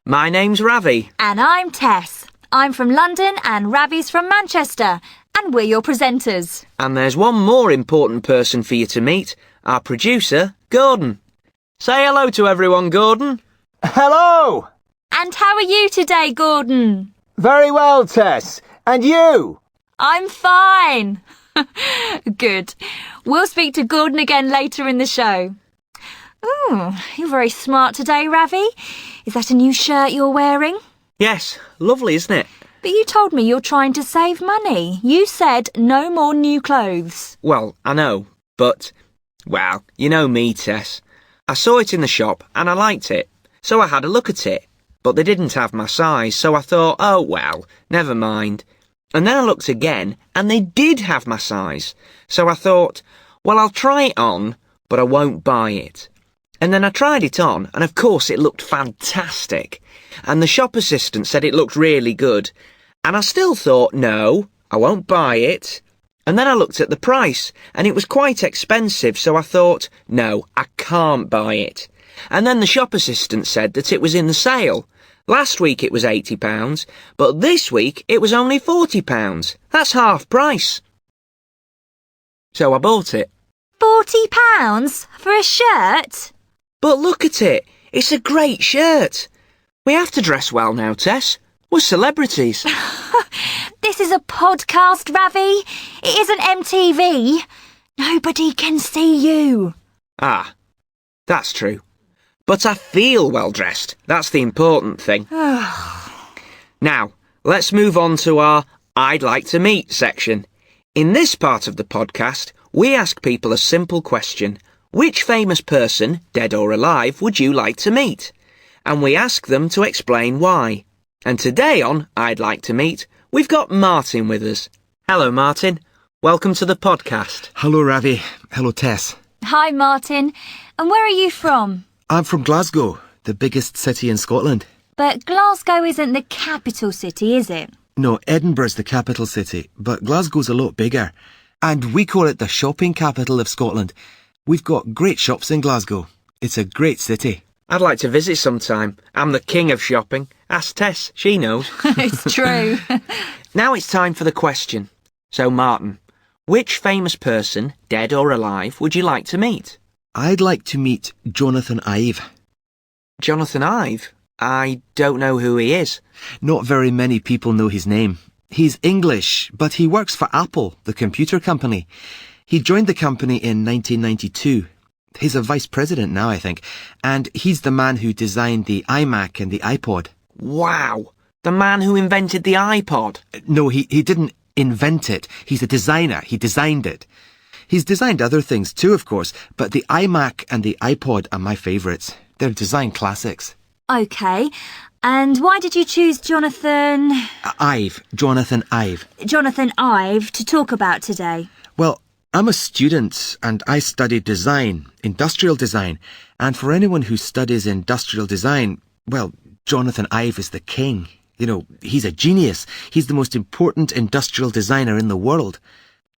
My name's Ravi. And I'm Tess. I'm from London and Ravi's from Manchester. And we're your presenters. And there's one more important person for you to meet, our producer, Gordon. Say hello to everyone, Gordon. Hello! And how are you today, Gordon? Very well, Tess. And you? I'm fine. Good. We'll speak to Gordon again later in the show. Ooh, you're very smart today, Ravi. Is that a new shirt you're wearing? Yes, lovely, isn't it? But you told me you're trying to save money. You said no more new clothes. Well, I know, but, well, you know me, Tess. I saw it in the shop and I liked it, so I had a look at it. But they didn't have my size, so I thought, oh well, never mind. And then I looked again and they did have my size. So I thought, well, I'll try it on, but I won't buy it. And then I tried it on, and of course it looked fantastic. And the shop assistant said it looked really good. And I still thought, no, I won't buy it. And then I looked at the price, and it was quite expensive, so I thought, no, I can't buy it. And then the shop assistant said that it was in the sale. Last week it was £80, but this week it was only £40. That's half price. So I bought it. £40 for a shirt? But look at it. It's a great shirt. We have to dress well now, Tess. We're celebrities. This is a podcast, Ravi. It isn't MTV. Nobody can see you. Ah, that's true. But I feel well dressed. That's the important thing. Now, let's move on to our I'd Like to Meet section. In this part of the podcast, we ask people a simple question. Which famous person, dead or alive, would you like to meet? And we ask them to explain why. And today on I'd Like to Meet, we've got Martin with us. Hello, Martin. Welcome to the podcast. Hello, Ravi. Hello, Tess. Hi, Martin. And where are you from? I'm from Glasgow, the biggest city in Scotland. But Glasgow isn't the capital city, is it? No, Edinburgh's the capital city, but Glasgow's a lot bigger. And we call it the shopping capital of Scotland. We've got great shops in Glasgow. It's a great city. I'd like to visit sometime. I'm the king of shopping. Ask Tess, she knows. It's true. Now it's time for the question. So, Martin, which famous person, dead or alive, would you like to meet? I'd like to meet Jonathan Ive. Jonathan Ive? I don't know who he is. Not very many people know his name. He's English, but he works for Apple, the computer company. He joined the company in 1992. He's a vice president now, I think, and he's the man who designed the iMac and the iPod. Wow! The man who invented the iPod? No, he didn't invent it. He's a designer. He designed it. He's designed other things too, of course, but the iMac and the iPod are my favourites. They're design classics. OK. And why did you choose Jonathan Ive. Jonathan Ive. Jonathan Ive to talk about today? Well, I'm a student and I study design, industrial design. And for anyone who studies industrial design, well, Jonathan Ive is the king. You know, he's a genius. He's the most important industrial designer in the world.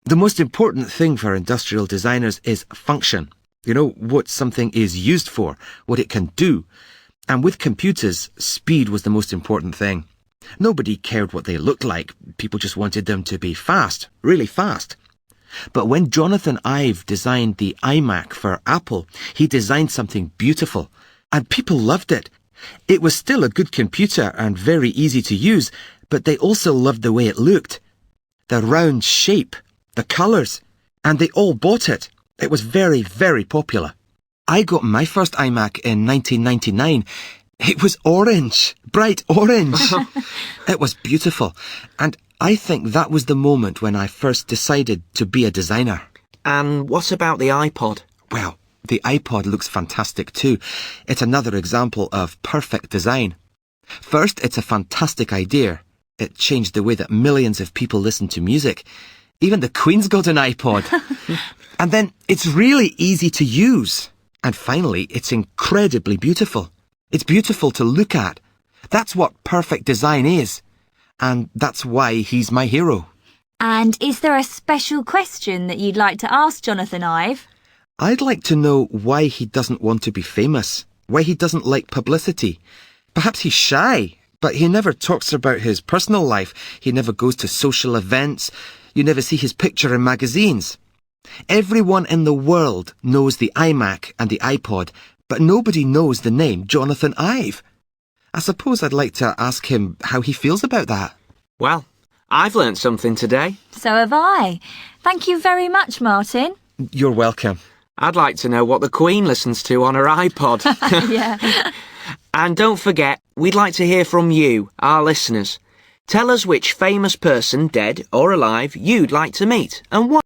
The most important thing for industrial designers is function. You know, what something is used for, what it can do. And with computers, speed was the most important thing. Nobody cared what they looked like. People just wanted them to be fast, really fast. But when Jonathan Ive designed the iMac for Apple, he designed something beautiful. And people loved it. It was still a good computer and very easy to use, but they also loved the way it looked. The round shape, the colours, and they all bought it. It was very, very popular. I got my first iMac in 1999. It was orange, bright orange. It was beautiful. And I think that was the moment when I first decided to be a designer. And what about the iPod? Well, the iPod looks fantastic too. It's another example of perfect design. First, it's a fantastic idea. It changed the way that millions of people listen to music. Even the Queen's got an iPod. And then it's really easy to use. And finally, it's incredibly beautiful. It's beautiful to look at. That's what perfect design is. And that's why he's my hero. And is there a special question that you'd like to ask Jonathan Ive? I'd like to know why he doesn't want to be famous, why he doesn't like publicity. Perhaps he's shy, but he never talks about his personal life. He never goes to social events. You never see his picture in magazines. Everyone in the world knows the iMac and the iPod, but nobody knows the name Jonathan Ive. I suppose I'd like to ask him how he feels about that. Well, I've learnt something today. So have I. Thank you very much, Martin. You're welcome. I'd like to know what the Queen listens to on her iPod. Yeah. And don't forget, we'd like to hear from you, our listeners. Tell us which famous person, dead or alive, you'd like to meet and why.